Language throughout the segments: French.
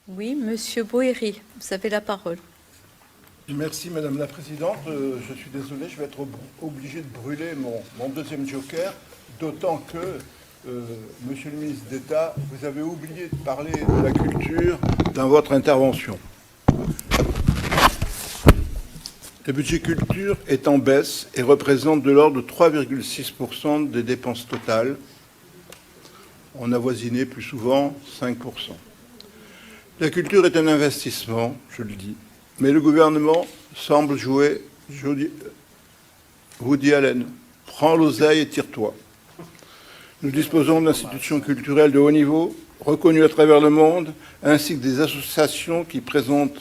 Oui, Monsieur Boéry, vous avez la parole. Merci Madame la Présidente. Je suis désolé, je vais être obligé de brûler mon deuxième joker, d'autant que, Monsieur le ministre d'État, vous avez oublié de parler de la culture dans votre intervention. Le budget culture est en baisse et représente de l'ordre de 3,6% des dépenses totales. On avoisinait plus souvent 5%. La culture est un investissement, je le dis, mais le gouvernement semble jouer Woody Allen. Prends l'oseille et tire-toi. Nous disposons d'institutions culturelles de haut niveau, reconnues à travers le monde, ainsi que des associations qui présentent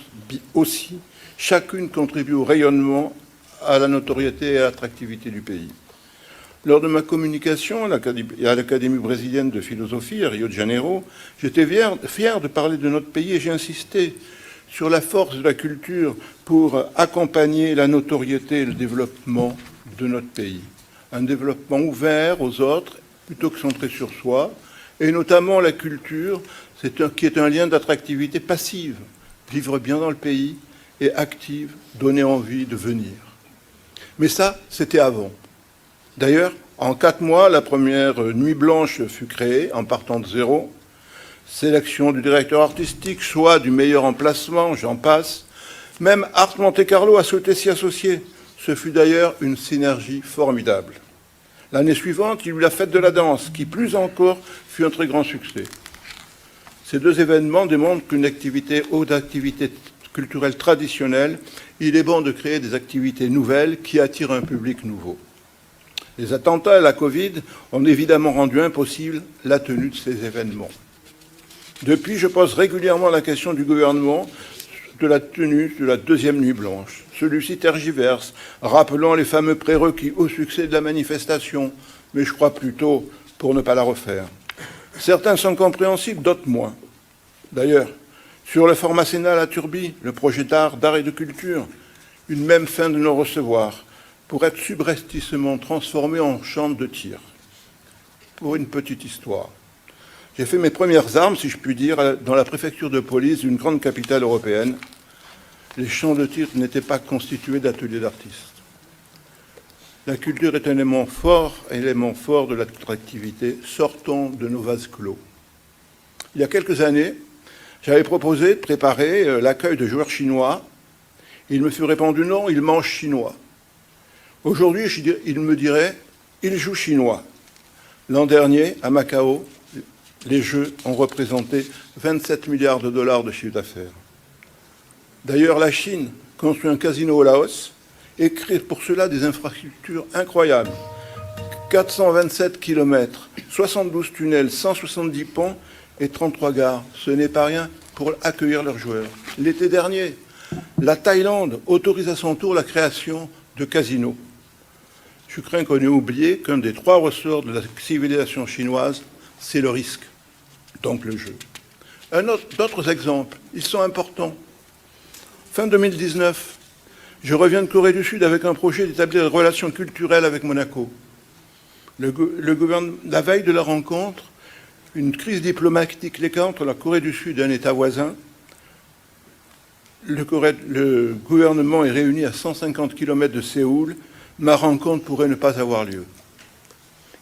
aussi, chacune contribue au rayonnement, à la notoriété et à l'attractivité du pays. Lors de ma communication à l'Académie brésilienne de philosophie à Rio de Janeiro, j'étais fier de parler de notre pays et j'ai insisté sur la force de la culture pour accompagner la notoriété et le développement de notre pays. Un développement ouvert aux autres plutôt que centré sur soi, et notamment la culture, qui est un lien d'attractivité passive, vivre bien dans le pays, et active, donner envie de venir. Mais ça, c'était avant. D'ailleurs, en 4 mois, la première Nuit Blanche fut créée, en partant de zéro. Sélection du directeur artistique, choix du meilleur emplacement, j'en passe. Même Art Monte Carlo a souhaité s'y associer. Ce fut d'ailleurs une synergie formidable. L'année suivante, il y eut la Fête de la danse, qui, plus encore, fut un très grand succès. Ces deux événements démontrent qu'une activité haute activité culturelle traditionnelle, il est bon de créer des activités nouvelles qui attirent un public nouveau. Les attentats et la Covid ont évidemment rendu impossible la tenue de ces événements. Depuis, je pose régulièrement la question du gouvernement de la tenue de la deuxième Nuit Blanche. Celui-ci tergiverse, rappelant les fameux prérequis au succès de la manifestation, mais je crois plutôt pour ne pas la refaire. Certains sont compréhensibles, d'autres moins. D'ailleurs, sur le format Sénat à Turbie, le projet d'art et de culture, une même fin de non-recevoir, pour être subrepticement transformé en champ de tir. Pour une petite histoire. J'ai fait mes premières armes, si je puis dire, dans la préfecture de police d'une grande capitale européenne. Les champs de tir n'étaient pas constitués d'ateliers d'artistes. La culture est un élément fort de l'attractivité. Sortons de nos vases clos. Il y a quelques années, j'avais proposé de préparer l'accueil de joueurs chinois. Il me fut répondu non, ils mangent chinois. Aujourd'hui, il me dirait ils jouent chinois. L'an dernier, à Macao, les Jeux ont représenté 27 milliards de dollars de chiffre d'affaires. D'ailleurs, la Chine construit un casino au Laos et crée pour cela des infrastructures incroyables. 427 km, 72 tunnels, 170 ponts et 33 gares. Ce n'est pas rien pour accueillir leurs joueurs. L'été dernier, la Thaïlande autorise à son tour la création de casinos. Je crains qu'on ait oublié qu'un des 3 ressorts de la civilisation chinoise, c'est le risque, donc le jeu. D'autres exemples, ils sont importants. Fin 2019, je reviens de Corée du Sud avec un projet d'établir des relations culturelles avec Monaco. La veille de la rencontre, une crise diplomatique éclata entre la Corée du Sud et un État voisin. Le gouvernement est réuni à 150 km de Séoul. Ma rencontre pourrait ne pas avoir lieu.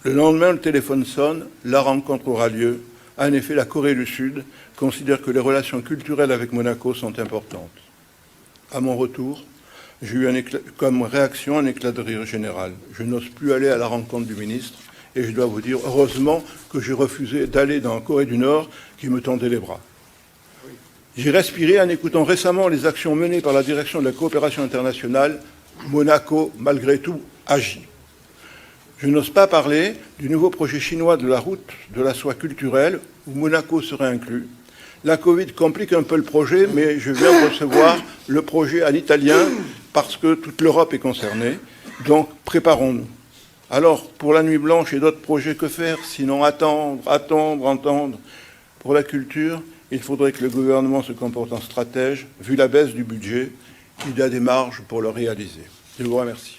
Le lendemain, le téléphone sonne, la rencontre aura lieu. En effet, la Corée du Sud considère que les relations culturelles avec Monaco sont importantes. À mon retour, j'ai eu comme réaction un éclat de rire général. Je n'ose plus aller à la rencontre du ministre et je dois vous dire, heureusement, que j'ai refusé d'aller dans la Corée du Nord qui me tendait les bras. J'ai respiré en écoutant récemment les actions menées par la direction de la coopération internationale. Monaco, malgré tout, agit. Je n'ose pas parler du nouveau projet chinois de la route de la soie culturelle, où Monaco serait inclus. La Covid complique un peu le projet, mais je viens de recevoir le projet en italien, parce que toute l'Europe est concernée. Donc, préparons-nous. Alors, pour la Nuit Blanche et d'autres projets, que faire, sinon attendre. Pour la culture, il faudrait que le gouvernement se comporte en stratège. Vu la baisse du budget, il y a des marges pour le réaliser. Je vous remercie.